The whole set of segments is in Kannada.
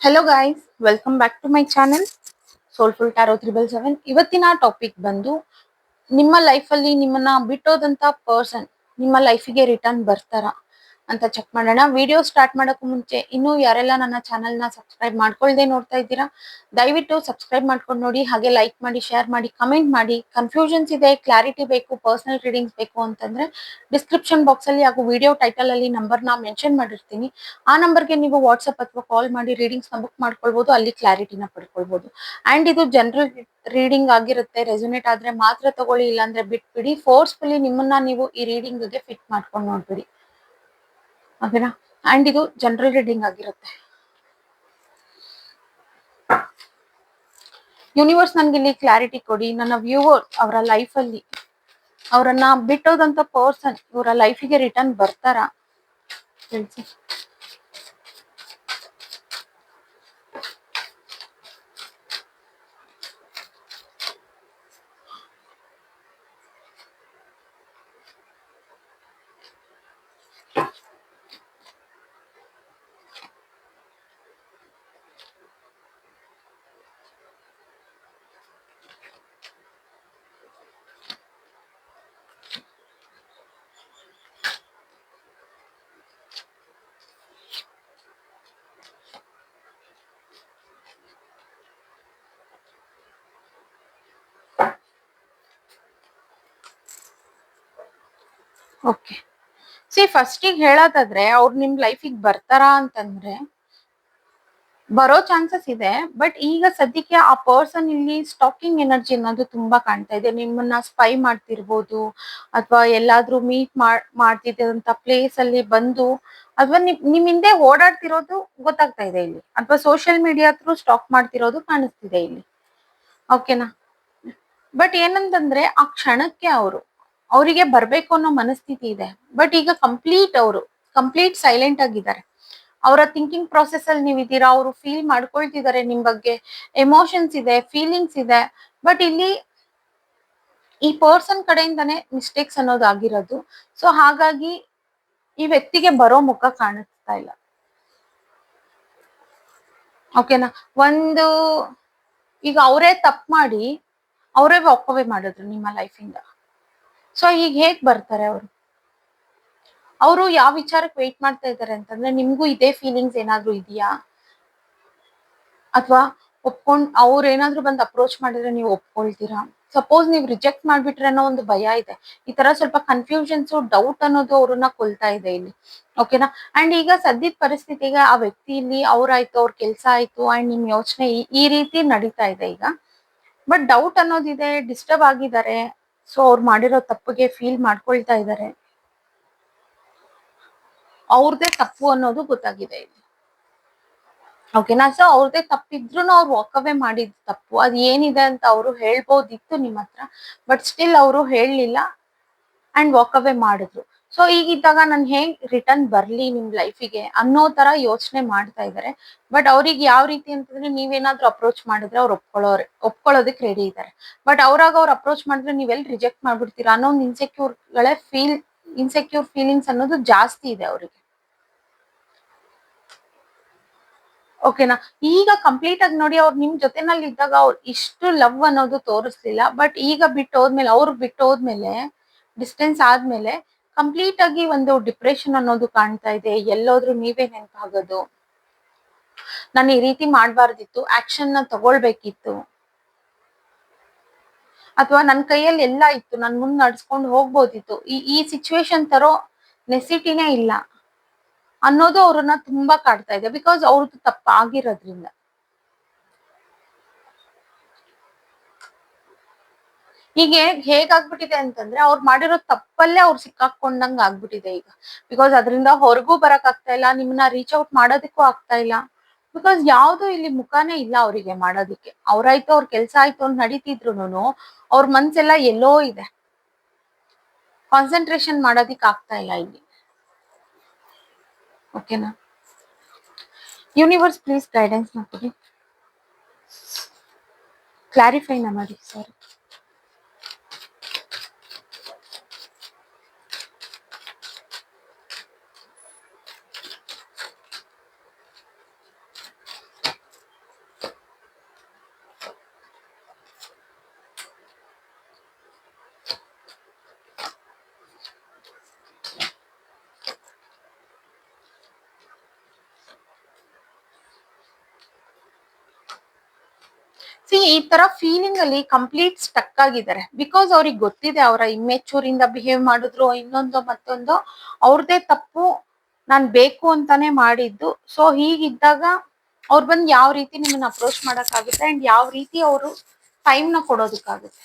Hello guys, welcome back to my channel soulful tarot 777. ಇವತ್ತಿನ ಟಾಪಿಕ್ ಬಂದು ನಿಮ್ಮ ಲೈಫಲ್ಲಿ ನಿಮ್ಮನ್ನ ಬಿಟ್ಟೋದಂತ ಪರ್ಸನ್ ನಿಮ್ಮ ಲೈಫಿಗೆ ರಿಟರ್ನ್ ಬರ್ತಾರ ಅಂತ ಚೆಕ್ ಮಾಡೋಣ. ವಿಡಿಯೋ ಸ್ಟಾರ್ಟ್ ಮಾಡೋಕ್ಕೂ ಮುಂಚೆ ಇನ್ನೂ ಯಾರೆಲ್ಲ ನನ್ನ ಚಾನೆಲ್ನ ಸಬ್ಸ್ಕ್ರೈಬ್ ಮಾಡ್ಕೊಳ್ದೆ ನೋಡ್ತಾ ಇದ್ದೀರಾ, ದಯವಿಟ್ಟು ಸಬ್ಸ್ಕ್ರೈಬ್ ಮಾಡ್ಕೊಂಡು ನೋಡಿ, ಹಾಗೆ ಲೈಕ್ ಮಾಡಿ, ಶೇರ್ ಮಾಡಿ, ಕಮೆಂಟ್ ಮಾಡಿ. ಕನ್ಫ್ಯೂಷನ್ಸ್ ಇದೆ, ಕ್ಲಾರಿಟಿ ಬೇಕು, ಪರ್ಸನಲ್ ರೀಡಿಂಗ್ಸ್ ಬೇಕು ಅಂತಂದ್ರೆ ಡಿಸ್ಕ್ರಿಪ್ಷನ್ ಬಾಕ್ಸ್ ಅಲ್ಲಿ ಹಾಗೂ ವಿಡಿಯೋ ಟೈಟಲ್ ಅಲ್ಲಿ ನಂಬರ್ನ ಮೆನ್ಷನ್ ಮಾಡಿರ್ತೀನಿ. ಆ ನಂಬರ್ಗೆ ನೀವು ವಾಟ್ಸ್ಆಪ್ ಅಥವಾ ಕಾಲ್ ಮಾಡಿ ರೀಡಿಂಗ್ಸ್ ನ ಬುಕ್ ಮಾಡ್ಕೊಳ್ಬಹುದು, ಅಲ್ಲಿ ಕ್ಲಾರಿಟಿನ ಪಡ್ಕೊಳ್ಬಹುದು. ಅಂಡ್ ಇದು ಜನರಲ್ ರೀಡಿಂಗ್ ಆಗಿರುತ್ತೆ. ರೆಸೊನೇಟ್ ಆದ್ರೆ ಮಾತ್ರ ತಗೊಳ್ಳಿ, ಇಲ್ಲಾಂದ್ರೆ ಬಿಟ್ಬಿಡಿ. ಫೋರ್ಸ್ಫುಲಿ ನಿಮ್ಮನ್ನ ನೀವು ಈ ರೀಡಿಂಗ್ ಗೆ ಫಿಟ್ ಮಾಡ್ಕೊಂಡು ನೋಡ್ಬಿಡಿ, ಓಕೆನಾ? ಅಂಡ್ ಇದು ಜನರಲ್ ರೀಡಿಂಗ್ ಆಗಿರುತ್ತೆ. ಯೂನಿವರ್ಸ್ ನನ್ಗೆ ಇಲ್ಲಿ ಕ್ಲಾರಿಟಿ ಕೊಡಿ. ನನ್ನ ವ್ಯೂವರ್ ಅವರ ಲೈಫ್ ಅಲ್ಲಿ ಅವರನ್ನ ಬಿಟ್ಟೋದಂತ ಪರ್ಸನ್ ಇವರ ಲೈಫಿಗೆ ರಿಟರ್ನ್ ಬರ್ತಾರಾ ತಿಳಿಸಿ. ಓಕೆ, ಫಸ್ಟಿಗೆ ಹೇಳೋದಾದ್ರೆ ಅವ್ರು ನಿಮ್ ಲೈಫಿಗೆ ಬರ್ತಾರಾ ಅಂತಂದ್ರೆ ಬರೋ ಚಾನ್ಸಸ್ ಇದೆ. ಬಟ್ ಈಗ ಸದ್ಯಕ್ಕೆ ಆ ಪರ್ಸನ್ ಇಲ್ಲಿ ಸ್ಟಾಕಿಂಗ್ ಎನರ್ಜಿ ಅನ್ನೋದು ತುಂಬಾ ಕಾಣ್ತಾ ಇದೆ. ನಿಮ್ಮನ್ನ ಸ್ಪೈ ಮಾಡ್ತಿರ್ಬೋದು, ಅಥವಾ ಎಲ್ಲಾದ್ರೂ ಮೀಟ್ ಮಾಡ್ತಿದ್ದಂತ ಪ್ಲೇಸ್ ಅಲ್ಲಿ ಬಂದು, ಅಥವಾ ನಿಮ್ ಹಿಂದೆ ಓಡಾಡ್ತಿರೋದು ಗೊತ್ತಾಗ್ತಾ ಇದೆ ಇಲ್ಲಿ, ಅಥವಾ ಸೋಷಿಯಲ್ ಮೀಡಿಯಾ ಥ್ರೂ ಸ್ಟಾಕ್ ಮಾಡ್ತಿರೋದು ಕಾಣಿಸ್ತಿದೆ ಇಲ್ಲಿ, ಓಕೆನಾ? ಬಟ್ ಏನಂತಂದ್ರೆ ಆ ಕ್ಷಣಕ್ಕೆ ಅವರಿಗೆ ಬರ್ಬೇಕು ಅನ್ನೋ ಮನಸ್ಥಿತಿ ಇದೆ. ಬಟ್ ಈಗ ಕಂಪ್ಲೀಟ್ ಸೈಲೆಂಟ್ ಆಗಿದ್ದಾರೆ. ಅವರ ಥಿಂಕಿಂಗ್ ಪ್ರೊಸೆಸ್ ಅಲ್ಲಿ ನೀವು ಇದ್ದೀರಾ. ಅವರು ಫೀಲ್ ಮಾಡ್ಕೊಳ್ತಿದ್ದಾರೆ ನಿಮ್ ಬಗ್ಗೆ, ಎಮೋಷನ್ಸ್ ಇದೆ, ಫೀಲಿಂಗ್ಸ್ ಇದೆ. ಬಟ್ ಇಲ್ಲಿ ಈ ಪರ್ಸನ್ ಕಡೆಯಿಂದಾನೇ ಮಿಸ್ಟೇಕ್ಸ್ ಅನ್ನೋದು ಆಗಿರೋದು. ಸೊ ಹಾಗಾಗಿ ಈ ವ್ಯಕ್ತಿಗೆ ಬರೋ ಮುಖ ಕಾಣಿಸ್ತಾ ಇಲ್ಲ, ಓಕೆನಾ? ಈಗ ಅವರೇ ತಪ್ಪು ಮಾಡಿ ಅವರೇ ವಾಕ್ ಅವೇ ಮಾಡಿದ್ರು ನಿಮ್ಮ ಲೈಫಿಂದ. ಸೊ ಈಗ ಹೇಗ್ ಬರ್ತಾರೆ ಅವರು ಯಾವ ವಿಚಾರಕ್ಕೆ ವೇಟ್ ಮಾಡ್ತಾ ಇದ್ದಾರೆ ಅಂತಂದ್ರೆ, ನಿಮ್ಗೂ ಇದೇ ಫೀಲಿಂಗ್ಸ್ ಏನಾದ್ರು ಇದೆಯಾ, ಅಥವಾ ಅವ್ರು ಏನಾದ್ರು ಬಂದು ಅಪ್ರೋಚ್ ಮಾಡಿದ್ರೆ ನೀವು ಒಪ್ಕೊಳ್ತೀರಾ? ಸಪೋಸ್ ನೀವು ರಿಜೆಕ್ಟ್ ಮಾಡ್ಬಿಟ್ರೆ ಅನ್ನೋ ಒಂದು ಭಯ ಇದೆ. ಈ ತರ ಸ್ವಲ್ಪ ಕನ್ಫ್ಯೂಷನ್ಸ್, ಡೌಟ್ ಅನ್ನೋದು ಅವ್ರನ್ನ ಕೊಲ್ತಾ ಇದೆ ಇಲ್ಲಿ, ಓಕೆನಾ? ಅಂಡ್ ಈಗ ಸದ್ಯದ ಪರಿಸ್ಥಿತಿಗೆ ಆ ವ್ಯಕ್ತಿ ಇಲ್ಲಿ ಅವ್ರಾಯ್ತು, ಅವ್ರ ಕೆಲ್ಸ ಆಯ್ತು, ಅಂಡ್ ನಿಮ್ ಯೋಚನೆ ಈ ರೀತಿ ನಡೀತಾ ಇದೆ ಈಗ. ಬಟ್ ಡೌಟ್ ಅನ್ನೋದಿದೆ, ಡಿಸ್ಟರ್ಬ್ ಆಗಿದ್ದಾರೆ. ಸೊ ಅವ್ರು ಮಾಡಿರೋ ತಪ್ಪಿಗೆ ಫೀಲ್ ಮಾಡ್ಕೊಳ್ತಾ ಇದ್ದಾರೆ. ಅವ್ರದೇ ತಪ್ಪು ಅನ್ನೋದು ಗೊತ್ತಾಗಿದೆ ಇಲ್ಲಿ, ಓಕೆನಾ? ಸೊ ಅವ್ರದೇ ತಪ್ಪಿದ್ರು ಅವ್ರು ವಾಕ್ ಅವೇ ಮಾಡಿದ ತಪ್ಪು ಅದು ಏನಿದೆ ಅಂತ ಅವರು ಹೇಳ್ಬೋದಿತ್ತು ನಿಮ್ಮ ಹತ್ರ. ಬಟ್ ಸ್ಟಿಲ್ ಅವರು ಹೇಳಲಿಲ್ಲ ಅಂಡ್ ವಾಕ್ ಅವೇ ಮಾಡಿದ್ರು. ಸೊ ಈಗಿದ್ದಾಗ ನಾನು ಹೇಗ್ ರಿಟರ್ನ್ ಬರ್ಲಿ ನಿಮ್ ಲೈಫಿಗೆ ಅನ್ನೋ ತರ ಯೋಚನೆ ಮಾಡ್ತಾ ಇದ್ದಾರೆ. ಬಟ್ ಅವ್ರಿಗೆ ಯಾವ ರೀತಿ ಅಂತಂದ್ರೆ, ನೀವೇನಾದ್ರೂ ಅಪ್ರೋಚ್ ಮಾಡಿದ್ರೆ ಅವ್ರು ಒಪ್ಕೊಳ್ಳೋದಕ್ಕೆ ರೆಡಿ ಇದ್ದಾರೆ. ಬಟ್ ಅವ್ರು ಅಪ್ರೋಚ್ ಮಾಡಿದ್ರೆ ನೀವೆಲ್ಲಿ ರಿಜೆಕ್ಟ್ ಮಾಡ್ಬಿಡ್ತೀರಾ ಅನ್ನೋ ಒಂದು ಇನ್ಸೆಕ್ಯೂರ್ ಫೀಲಿಂಗ್ಸ್ ಅನ್ನೋದು ಜಾಸ್ತಿ ಇದೆ ಅವರಿಗೆ, ಓಕೆನಾ? ಈಗ ಕಂಪ್ಲೀಟ್ ಆಗಿ ನೋಡಿ, ಅವ್ರು ನಿಮ್ ಜೊತೆನಲ್ಲಿ ಇದ್ದಾಗ ಅವ್ರು ಇಷ್ಟು ಲವ್ ಅನ್ನೋದು ತೋರಿಸ್ಲಿಲ್ಲ. ಬಟ್ ಈಗ ಬಿಟ್ಟು ಹೋದ್ಮೇಲೆ ಡಿಸ್ಟೆನ್ಸ್ ಆದ್ಮೇಲೆ ಕಂಪ್ಲೀಟ್ ಆಗಿ ಒಂದು ಡಿಪ್ರೆಷನ್ ಅನ್ನೋದು ಕಾಣ್ತಾ ಇದೆ. ಎಲ್ಲೋದ್ರೂ ನೀವೇ ನೆನಪಾಗೋದು, ನಾನು ಈ ರೀತಿ ಮಾಡ್ಬಾರ್ದಿತ್ತು, ಆಕ್ಷನ್ ನ ತಗೊಳ್ಬೇಕಿತ್ತು, ಅಥವಾ ನನ್ನ ಕೈಯಲ್ಲಿ ಎಲ್ಲ ಇತ್ತು, ನಾನು ಮುಂದೆ ನಡ್ಸ್ಕೊಂಡು ಹೋಗ್ಬೋದಿತ್ತು, ಈ ಸಿಚುವೇಶನ್ ತರೋ ನೆಸಿಟಿನೇ ಇಲ್ಲ ಅನ್ನೋದು ಅವ್ರನ್ನ ತುಂಬಾ ಕಾಡ್ತಾ ಇದೆ. ಬಿಕಾಸ್ ಅವ್ರದ್ದು ತಪ್ಪಾಗಿರೋದ್ರಿಂದ. ಈಗ ಹೇಗಾಗ್ಬಿಟ್ಟಿದೆ ಅಂತಂದ್ರೆ, ಅವ್ರು ಮಾಡಿರೋ ತಪ್ಪಲ್ಲೇ ಅವ್ರು ಸಿಕ್ಕಾಕೊಂಡಂಗ ಆಗ್ಬಿಟ್ಟಿದೆ ಈಗ. ಬಿಕಾಸ್ ಅದರಿಂದ ಹೊರಗೂ ಬರಕ್ ಆಗ್ತಾ ಇಲ್ಲ, ನಿಮ್ಮನ್ನ ರೀಚ್ ಔಟ್ ಮಾಡೋದಕ್ಕೂ ಆಗ್ತಾ ಇಲ್ಲ. ಬಿಕಾಸ್ ಯಾವ್ದು ಇಲ್ಲಿ ಮುಖಾನೇ ಇಲ್ಲ ಅವರಿಗೆ ಮಾಡೋದಿಕ್ಕೆ. ಅವ್ರಾಯ್ತು, ಅವ್ರ ಕೆಲ್ಸ ಆಯ್ತು ಅಂತ ನಡೀತಿದ್ರು ಅವ್ರ ಮನ್ಸೆಲ್ಲ ಎಲ್ಲೋ ಇದೆ, ಕಾನ್ಸಂಟ್ರೇಷನ್ ಮಾಡೋದಿಕ್ ಆಗ್ತಾ ಇಲ್ಲ ಇಲ್ಲಿ, ಓಕೆನಾ? ಯೂನಿವರ್ಸ್ ಪ್ಲೀಸ್ ಗೈಡೆನ್ಸ್ ಮಾಡ್ಕೊಡಿ, ಕ್ಲಾರಿಫೈನ ಮಾಡಿ ಸರ್. ಈ ತರ ಫೀಲಿಂಗ್ ಅಲ್ಲಿ ಕಂಪ್ಲೀಟ್ ಸ್ಟಕ್ ಆಗಿದ್ದಾರೆ. ಬಿಕಾಸ್ ಅವ್ರಿಗೆ ಗೊತ್ತಿದೆ ಅವರ ಇಮ್ಮೆಚೂರ್ ಇಂದ ಬಿಹೇವ್ ಮಾಡಿದ್ರು ಇನ್ನೊಂದು ಮತ್ತೊಂದು ಅವ್ರದೇ ತಪ್ಪು, ನಾನ್ ಬೇಕು ಅಂತಾನೆ ಮಾಡಿದ್ದು. ಸೊ ಹೀಗಿದ್ದಾಗ ಅವ್ರು ಬಂದು ಯಾವ ರೀತಿ ನಿಮ್ಮನ್ನ ಅಪ್ರೋಚ್ ಮಾಡಕ್ಕಾಗುತ್ತೆ ಅಂಡ್ ಯಾವ ರೀತಿ ಅವರು ಟೈಮ್ ನ ಕೊಡೋದಕ್ಕಾಗುತ್ತೆ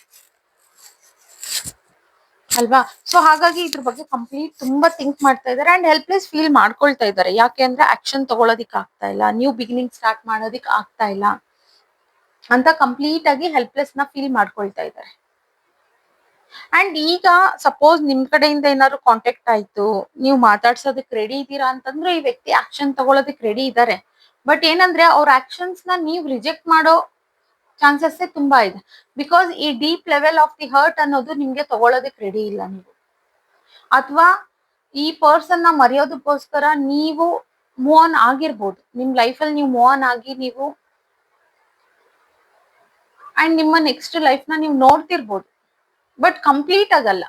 ಅಲ್ವಾ? ಸೊ ಹಾಗಾಗಿ ಇದ್ರ ಬಗ್ಗೆ ಕಂಪ್ಲೀಟ್ ತುಂಬಾ ಥಿಂಕ್ ಮಾಡ್ತಾ ಇದಾರೆ ಅಂಡ್ ಹೆಲ್ಪ್ಲೆಸ್ ಫೀಲ್ ಮಾಡ್ಕೊಳ್ತಾ ಇದ್ದಾರೆ. ಯಾಕೆ ಅಂದ್ರೆ ಆಕ್ಷನ್ ತಗೊಳೋದಿಕ್ ಆಗ್ತಾ ಇಲ್ಲ, ನ್ಯೂ ಬಿಗಿನಿಂಗ್ ಸ್ಟಾರ್ಟ್ ಮಾಡೋದಿಕ್ ಆಗ್ತಾ ಇಲ್ಲ ಅಂತ ಕಂಪ್ಲೀಟ್ ಆಗಿ ಹೆಲ್ಪ್ಲೆಸ್ ನ ಫೀಲ್ ಮಾಡ್ಕೊಳ್ತಾ ಇದ್ದಾರೆ. ಅಂಡ್ ಈಗ ಸಪೋಸ್ ನಿಮ್ ಕಡೆಯಿಂದ ಏನಾದ್ರು ಕಾಂಟ್ಯಾಕ್ಟ್ ಆಯ್ತು, ನೀವು ಮಾತಾಡ್ಸೋದಕ್ ರೆಡಿ ಇದ್ದೀರಾ ಅಂತಂದ್ರೆ ಈ ವ್ಯಕ್ತಿ ಆಕ್ಷನ್ ತಗೊಳೋದಕ್ ರೆಡಿ ಇದ್ದಾರೆ. ಬಟ್ ಏನಂದ್ರೆ ಅವ್ರ ಆಕ್ಷನ್ಸ್ ನ ನೀವು ರಿಜೆಕ್ಟ್ ಮಾಡೋ ಚಾನ್ಸಸ್ ತುಂಬಾ ಇದೆ. ಬಿಕಾಸ್ ಈ deep level of the hurt ಅನ್ನೋದು ನಿಮ್ಗೆ ತಗೊಳೋದಕ್ ರೆಡಿ ಇಲ್ಲ ನೀವು, ಅಥವಾ ಈ ಪರ್ಸನ್ ನ ಮರೆಯೋದಕ್ಕೋಸ್ಕರ ನೀವು ಮೂವ್ ಆನ್ ಆಗಿರ್ಬೋದು. ನಿಮ್ ಲೈಫ್ ಅಲ್ಲಿ ನೀವು ಮೂವ್ ಆನ್ ಆಗಿ ನೀವು ಅಂಡ್ ನಿಮ್ಮ ನೆಕ್ಸ್ಟ್ ಲೈಫ್ ನ ನೀವು ನೋಡ್ತಿರ್ಬೋದು, ಬಟ್ ಕಂಪ್ಲೀಟ್ ಆಗಲ್ಲ.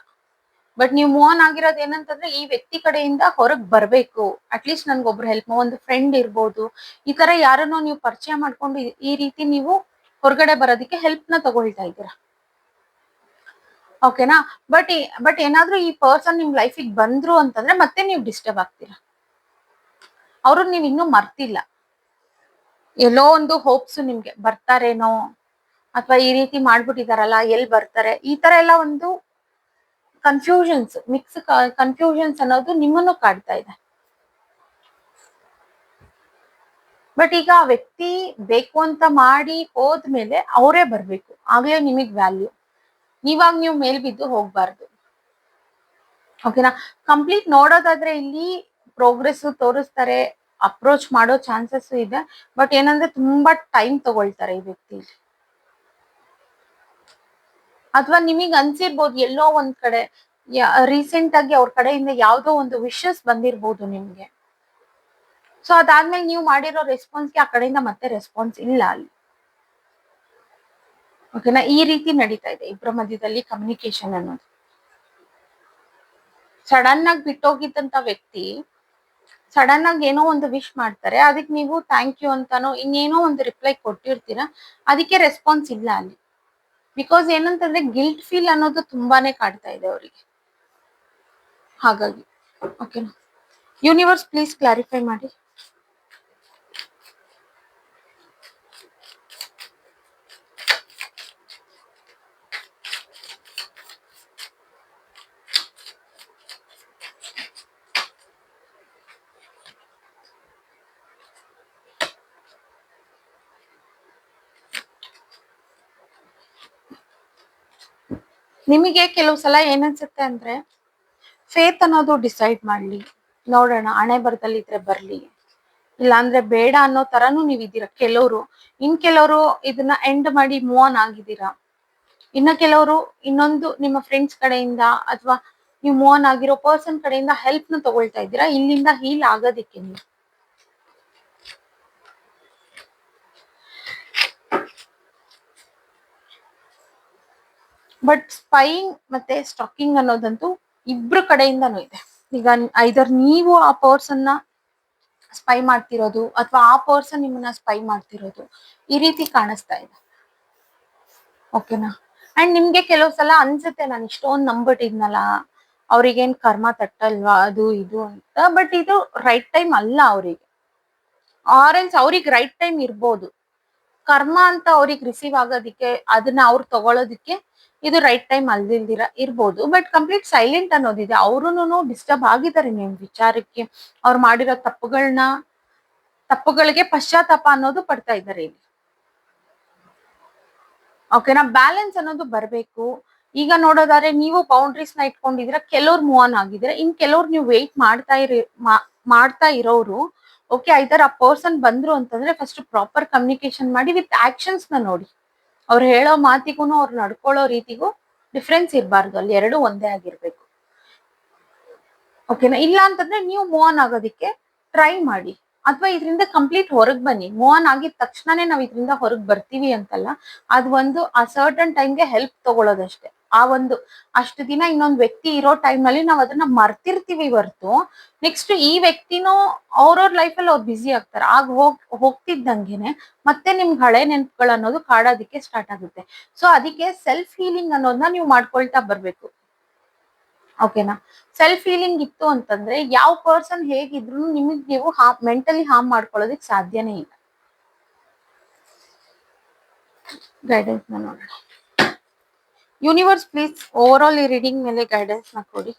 ಬಟ್ ನೀವು ಮೂವ್ ಆನ್ ಆಗಿರೋದು ಏನಂತಂದ್ರೆ ಈ ವ್ಯಕ್ತಿ ಕಡೆಯಿಂದ ಹೊರಗ್ ಬರ್ಬೇಕು, ಅಟ್ಲೀಸ್ಟ್ ನನ್ಗೊಬ್ರು ಹೆಲ್ಪ್, ಒಂದು ಫ್ರೆಂಡ್ ಇರ್ಬೋದು, ಈ ತರ ಯಾರನ್ನೋ ನೀವು ಪರಿಚಯ ಮಾಡ್ಕೊಂಡು ಈ ರೀತಿ ನೀವು ಹೊರಗಡೆ ಬರೋದಕ್ಕೆ ಹೆಲ್ಪ್ ನ ತಗೊಳ್ತಾ ಇದ್ದೀರಾ. ಓಕೆನಾ? ಬಟ್ ಏನಾದ್ರೂ ಈ ಪರ್ಸನ್ ನಿಮ್ ಲೈಫಿಗೆ ಬಂದ್ರು ಅಂತಂದ್ರೆ ಮತ್ತೆ ನೀವು ಡಿಸ್ಟರ್ಬ್ ಆಗ್ತೀರಾ. ಅವ್ರು ನೀವ್ ಇನ್ನೂ ಮರ್ತಿಲ್ಲ, ಎಲ್ಲೋ ಒಂದು ಹೋಪ್ಸ್ ನಿಮ್ಗೆ ಬರ್ತಾರೇನೋ, ಅಥವಾ ಈ ರೀತಿ ಮಾಡ್ಬಿಟ್ಟಿದಾರಲ್ಲ ಎಲ್ಲಿ ಬರ್ತಾರೆ, ಈ ತರ ಎಲ್ಲ ಒಂದು ಕನ್ಫ್ಯೂಷನ್ಸ್, ಮಿಕ್ಸ್ ಕನ್ಫ್ಯೂಷನ್ಸ್ ಅನ್ನೋದು ನಿಮ್ಮನ್ನು ಕಾಡ್ತಾ ಇದೆ. ಬಟ್ ಈಗ ಆ ವ್ಯಕ್ತಿ ಬೇಕು ಅಂತ ಮಾಡಿ ಹೋದ್ಮೇಲೆ ಅವರೇ ಬರ್ಬೇಕು, ಆಗ್ಲೇ ನಿಮಗ್ ವ್ಯಾಲ್ಯೂ. ಇವಾಗ ನೀವು ಮೇಲ್ ಬಿದ್ದು ಹೋಗ್ಬಾರ್ದು. ಓಕೆನಾ? ಕಂಪ್ಲೀಟ್ ನೋಡೋದಾದ್ರೆ ಇಲ್ಲಿ ಪ್ರೋಗ್ರೆಸ್ ತೋರಿಸ್ತಾರೆ, ಅಪ್ರೋಚ್ ಮಾಡೋ ಚಾನ್ಸಸ್ ಇದೆ. ಬಟ್ ಏನಂದ್ರೆ ತುಂಬಾ ಟೈಮ್ ತಗೊಳ್ತಾರೆ ಈ ವ್ಯಕ್ತಿ. ಅಥವಾ ನಿಮಗ್ ಅನ್ಸಿರ್ಬೋದು ಎಲ್ಲೋ ಒಂದ್ ಕಡೆ ರೀಸೆಂಟ್ ಆಗಿ ಅವ್ರ ಕಡೆಯಿಂದ ಯಾವ್ದೋ ಒಂದು ವಿಶಸ್ ಬಂದಿರ್ಬೋದು ನಿಮ್ಗೆ. ಸೊ ಅದಾದ್ಮೇಲೆ ನೀವು ಮಾಡಿರೋ ರೆಸ್ಪಾನ್ಸ್ಗೆ ಆ ಕಡೆಯಿಂದ ಮತ್ತೆ ರೆಸ್ಪಾನ್ಸ್ ಇಲ್ಲ ಅಲ್ಲಿ. ಓಕೆನಾ? ಈ ರೀತಿ ನಡೀತಾ ಇದೆ ಇಬ್ಬರ ಮಧ್ಯದಲ್ಲಿ ಕಮ್ಯುನಿಕೇಶನ್ ಅನ್ನೋದು. ಸಡನ್ ಆಗಿ ಬಿಟ್ಟೋಗಿದ್ದಂತ ವ್ಯಕ್ತಿ ಸಡನ್ ಆಗಿ ಏನೋ ಒಂದು ವಿಶ್ ಮಾಡ್ತಾರೆ, ಅದಕ್ಕೆ ನೀವು ಥ್ಯಾಂಕ್ ಯು ಅಂತಾನೋ ಇನ್ನೇನೋ ಒಂದು ರಿಪ್ಲೈ ಕೊಟ್ಟಿರ್ತೀರಾ, ಅದಕ್ಕೆ ರೆಸ್ಪಾನ್ಸ್ ಇಲ್ಲ ಅಲ್ಲಿ. ಬಿಕಾಸ್ ಏನಂತಂದ್ರೆ ಗಿಲ್ಟ್ ಫೀಲ್ ಅನ್ನೋದು ತುಂಬಾನೇ ಕಾಡ್ತಾ ಇದೆ ಅವರಿಗೆ. ಹಾಗಾಗಿ ಓಕೆನಾ? ಯೂನಿವರ್ಸ್ ಪ್ಲೀಸ್ ಕ್ಲಾರಿಫೈ ಮಾಡಿ. ನಿಮಗೆ ಕೆಲವು ಸಲ ಏನನ್ಸುತ್ತೆ ಅಂದ್ರೆ ಫೇತ್ ಅನ್ನೋದು ಡಿಸೈಡ್ ಮಾಡ್ಲಿ, ನೋಡೋಣ ಹಣೆ ಬರದಲ್ಲಿ ಇದ್ರೆ ಬರ್ಲಿ, ಇಲ್ಲ ಅಂದ್ರೆ ಬೇಡ ಅನ್ನೋ ತರಾನು ನೀವ್ ಇದ್ದೀರಾ ಕೆಲವರು. ಕೆಲವರು ಇದನ್ನ ಎಂಡ್ ಮಾಡಿ ಮೂವ್ ಆನ್ ಆಗಿದ್ದೀರಾ. ಕೆಲವರು ಇನ್ನೊಂದು ನಿಮ್ಮ ಫ್ರೆಂಡ್ಸ್ ಕಡೆಯಿಂದ ಅಥವಾ ನೀವು ಮೂವ್ ಆನ್ ಆಗಿರೋ ಪರ್ಸನ್ ಕಡೆಯಿಂದ ಹೆಲ್ಪ್ ನ ತಗೊಳ್ತಾ ಇದ್ದೀರಾ ಇಲ್ಲಿಂದ ಹೀಲ್ ಆಗೋದಿಕ್ಕೆ ನೀವು. ಬಟ್ ಸ್ಪೈಯಿಂಗ್ ಮತ್ತೆ ಸ್ಟಾಕಿಂಗ್ ಅನ್ನೋದಂತೂ ಇಬ್ರು ಕಡೆಯಿಂದನೂ ಇದೆ. ಈಗ ಐದರ್ ನೀವು ಆ ಪರ್ಸನ್ ನ ಸ್ಪೈ ಮಾಡ್ತಿರೋದು ಅಥವಾ ಆ ಪರ್ಸನ್ ನಿಮ್ಮನ್ನ ಸ್ಪೈ ಮಾಡ್ತಿರೋದು, ಈ ರೀತಿ ಕಾಣಿಸ್ತಾ ಇದೆ. ಓಕೆನಾ? ಅಂಡ್ ನಿಮ್ಗೆ ಕೆಲವು ಸಲ ಅನ್ಸುತ್ತೆ ನಾನು ಇಷ್ಟೊಂದು ನಂಬಿಟ್ಟಿದ್ನಲ್ಲ, ಅವ್ರಿಗೇನ್ ಕರ್ಮ ತಟ್ಟಲ್ವಾ ಅದು ಇದು ಅಂತ. ಬಟ್ ಇದು ರೈಟ್ ಟೈಮ್ ಅಲ್ಲ ಅವ್ರಿಗೆ, ಆರೆನ್ಸ್ ಅವ್ರಿಗೆ ರೈಟ್ ಟೈಮ್ ಇರ್ಬೋದು, ಕರ್ಮ ಅಂತ ಅವ್ರಿಗೆ ರಿಸೀವ್ ಆಗೋದಿಕ್ಕೆ, ಅದನ್ನ ಅವ್ರು ತಗೊಳೋದಿಕ್ಕೆ ಇದು ರೈಟ್ ಟೈಮ್ ಅಲ್ದಿಲ್ದಿರ ಇರ್ಬೋದು. ಬಟ್ ಕಂಪ್ಲೀಟ್ ಸೈಲೆಂಟ್ ಅನ್ನೋದಿದೆ. ಅವ್ರುನು ಡಿಸ್ಟರ್ಬ್ ಆಗಿದ್ದಾರೆ ನಿಮ್ ವಿಚಾರಕ್ಕೆ, ಅವ್ರು ಮಾಡಿರೋ ತಪ್ಪುಗಳಿಗೆ ಪಶ್ಚಾತ್ತಾಪ ಅನ್ನೋದು ಪಡ್ತಾ ಇದ್ದಾರೆ ಇಲ್ಲಿ. ಓಕೆನಾ? ಬ್ಯಾಲೆನ್ಸ್ ಅನ್ನೋದು ಬರ್ಬೇಕು. ಈಗ ನೋಡೋದಾದ್ರೆ ನೀವು ಬೌಂಡ್ರೀಸ್ ನ ಇಟ್ಕೊಂಡಿದ್ರೆ ಕೆಲವ್ರು ಮೂವ್ ಆನ್ ಆಗಿದ್ರೆ, ಕೆಲವ್ರು ನೀವು ವೆಯ್ಟ್ ಮಾಡ್ತಾ ಇರೋರು ಓಕೆ ಐದರ್ ಆ ಪರ್ಸನ್ ಬಂದ್ರು ಅಂತಂದ್ರೆ ಫಸ್ಟ್ ಪ್ರಾಪರ್ ಕಮ್ಯುನಿಕೇಶನ್ ಮಾಡಿ ವಿತ್ ಆಕ್ಷನ್ಸ್ ನ ನೋಡಿ. ಅವ್ರು ಹೇಳೋ ಮಾತಿಗೂ ಅವ್ರು ನಡ್ಕೊಳ್ಳೋ ರೀತಿಗೂ ಡಿಫ್ರೆನ್ಸ್ ಇರಬಾರ್ದು, ಅಲ್ಲಿ ಎರಡು ಒಂದೇ ಆಗಿರ್ಬೇಕು. ಓಕೆನಾ? ಇಲ್ಲ ಅಂತಂದ್ರೆ ನೀವು ಮೂವ್ ಆನ್ ಆಗೋದಿಕ್ಕೆ ಟ್ರೈ ಮಾಡಿ, ಅಥವಾ ಇದರಿಂದ ಕಂಪ್ಲೀಟ್ ಹೊರಗ್ ಬನ್ನಿ. ಮೂವ್ ಆನ್ ಆಗಿದ ತಕ್ಷಣನೇ ನಾವ್ ಇದರಿಂದ ಹೊರಗ್ ಬರ್ತೀವಿ ಅಂತಲ್ಲ, ಅದು ಒಂದು ಆ ಸರ್ಟನ್ ಟೈಮ್ಗೆ ಹೆಲ್ಪ್ ತಗೊಳ್ಳೋದಷ್ಟೇ. ಆ ಒಂದು ಅಷ್ಟು ದಿನ ಇನ್ನೊಂದು ವ್ಯಕ್ತಿ ಇರೋ ಟೈಮ್ ನಲ್ಲಿ ನಾವ್ ಅದನ್ನ ಮರ್ತಿರ್ತೀವಿ ಹೊರ್ತು ನೆಕ್ಸ್ಟ್ ಈ ವ್ಯಕ್ತಿನೂ ಅವ್ರವ್ರ ಲೈಫಲ್ಲಿ ಅವ್ರು ಬ್ಯುಸಿ ಆಗ್ತಾರೆ. ಆಗ ಹೋಗ್ತಿದ್ದಂಗೆನೆ ಮತ್ತೆ ನಿಮ್ಗೆ ಹಳೆ ನೆನಪುಗಳು ಅನ್ನೋದು ಕಾಡೋದಿಕ್ಕೆ ಸ್ಟಾರ್ಟ್ ಆಗುತ್ತೆ. ಸೊ ಅದಕ್ಕೆ ಸೆಲ್ಫ್ ಹೀಲಿಂಗ್ ಅನ್ನೋದನ್ನ ನೀವು ಮಾಡ್ಕೊಳ್ತಾ ಬರ್ಬೇಕು. ಓಕೆನಾ? ಸೆಲ್ಫ್ ಹೀಲಿಂಗ್ ಇತ್ತು ಅಂತಂದ್ರೆ ಯಾವ ಪರ್ಸನ್ ಹೇಗಿದ್ರು ನಿಮಗ್ ನೀವು ಮೆಂಟಲಿ ಹಾರ್ಮ್ ಮಾಡ್ಕೊಳ್ಳೋದಕ್ಕೆ ಸಾಧ್ಯನೇ ಇಲ್ಲ. ಗೈಡೆನ್ಸ್ ನೋಡೋಣ. ಯೂನಿವರ್ಸ್ ಪ್ಲೀಸ್ ಓವರ್ ಆಲ್ ಈ ರೀಡಿಂಗ್ ಮೇಲೆ ಗೈಡೆನ್ಸ್ ನ ಕೊಡಿ.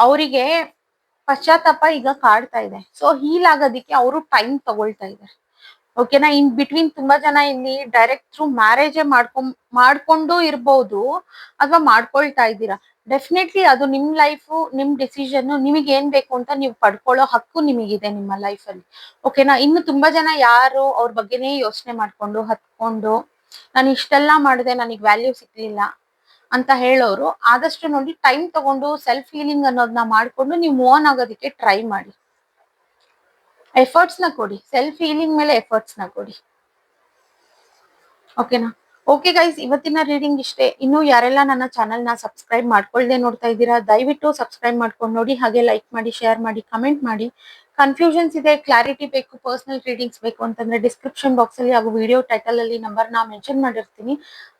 ಅವರಿಗೆ ಪಶ್ಚಾತ್ತಾಪ ಈಗ ಕಾಡ್ತಾ ಇದೆ. ಸೊ ಹೀಲ್ ಆಗೋದಿಕ್ಕೆ ಅವರು ಟೈಮ್ ತಗೊಳ್ತಾ ಇದ್ದಾರೆ. ಓಕೆನಾ? ಇನ್ ಬಿಟ್ವೀನ್ ತುಂಬಾ ಜನ ಇಲ್ಲಿ ಡೈರೆಕ್ಟ್ ಥ್ರೂ ಮ್ಯಾರೇಜೇ ಮಾಡ್ಕೊಂಡು ಇರ್ಬೋದು, ಅಥವಾ ಮಾಡ್ಕೊಳ್ತಾ ಇದ್ದೀರಾ. ಡೆಫಿನೆಟ್ಲಿ ಅದು ನಿಮ್ ಲೈಫು, ನಿಮ್ ಡಿಸಿಷನ್, ನಿಮಗೆ ಏನ್ ಬೇಕು ಅಂತ ನೀವು ಪಡ್ಕೊಳ್ಳೋ ಹಕ್ಕು ನಿಮಗಿದೆ ನಿಮ್ಮ ಲೈಫ್ ಅಲ್ಲಿ. ಓಕೆನಾ? ಇನ್ನು ತುಂಬಾ ಜನ ಯಾರು ಅವ್ರ ಬಗ್ಗೆನೇ ಯೋಚನೆ ಮಾಡ್ಕೊಂಡು ಹತ್ಕೊಂಡು ನಾನು ಇಷ್ಟೆಲ್ಲಾ ಮಾಡಿದೆ ನನಗ್ ವ್ಯಾಲ್ಯೂ ಸಿಗ್ಲಿಲ್ಲ ಅಂತ ಹೇಳೋರು ಆದಷ್ಟು ನೋಡಿ ಟೈಮ್ ತಗೊಂಡು ಸೆಲ್ಫ್ ಹೀಲಿಂಗ್ ಅನ್ನೋದನ್ನ ಮಾಡ್ಕೊಂಡು ನೀವು ಮೂವ್ ಆನ್ ಆಗೋದಕ್ಕೆ ಟ್ರೈ ಮಾಡಿ. ಎಫರ್ಟ್ಸ್ ನ ಕೊಡಿ. ಸೆಲ್ಫ್ ಹೀಲಿಂಗ್ ಮೇಲೆ ಎಫರ್ಟ್ಸ್ ನ ಕೊಡಿ. ಓಕೆನಾ? ಓಕೆ ಗೈಸ್, ಇವತ್ತಿನ ರೀಡಿಂಗ್ ಇಷ್ಟೇ. ಇನ್ನು ಯಾರೆಲ್ಲ ನನ್ನ ಚಾನೆಲ್ ನ ಸಬ್ಸ್ಕ್ರೈಬ್ ಮಾಡ್ಕೊಳ್ದೆ ನೋಡ್ತಾ ಇದ್ದೀರಾ, ದಯವಿಟ್ಟು ಸಬ್ಸ್ಕ್ರೈಬ್ ಮಾಡ್ಕೊಂಡು ನೋಡಿ. ಹಾಗೆ ಲೈಕ್ ಮಾಡಿ, ಶೇರ್ ಮಾಡಿ, ಕಮೆಂಟ್ ಮಾಡಿ. ಕನ್ಫ್ಯೂಷನ್ಸ್ ಇದೆ, ಕ್ಲಾರಿಟಿ ಬೇಕು, ಪರ್ಸನಲ್ ರೀಡಿಂಗ್ಸ್ ಬೇಕು ಅಂತಂದ್ರೆ ಡಿಸ್ಕ್ರಿಪ್ಷನ್ ಬಾಕ್ಸ್ ಅಲ್ಲಿ ಹಾಗೂ ವಿಡಿಯೋ ಟೈಟಲ್ ಅಲ್ಲಿ ನಂಬರ್ ನ ಮೆನ್ಷನ್ ಮಾಡಿರ್ತೀನಿ.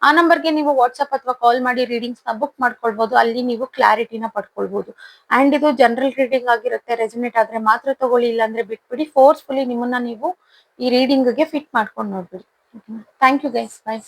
ಆ ನಂಬರ್ಗೆ ನೀವು ವಾಟ್ಸ್ಆಪ್ ಅಥವಾ ಕಾಲ್ ಮಾಡಿ ರೀಡಿಂಗ್ಸ್ ನ ಬುಕ್ ಮಾಡ್ಕೊಳ್ಬಹುದು. ಅಲ್ಲಿ ನೀವು ಕ್ಲಾರಿಟಿನ ಪಡ್ಕೊಳ್ಬಹುದು. ಅಂಡ್ ಇದು ಜನರಲ್ ರೀಡಿಂಗ್ ಆಗಿರುತ್ತೆ. ರೆಸನೇಟ್ ಆದ್ರೆ ಮಾತ್ರ ತಗೊಳ್ಳಿ, ಇಲ್ಲ ಅಂದ್ರೆ ಬಿಟ್ಬಿಡಿ. ಫೋರ್ಸ್ಫುಲಿ ನಿಮ್ಮನ್ನ ನೀವು ಈ ರೀಡಿಂಗ್ ಗೆ ಫಿಟ್ ಮಾಡ್ಕೊಂಡು ನೋಡ್ಬಿಡಿ. Thank you guys. ಬೈ.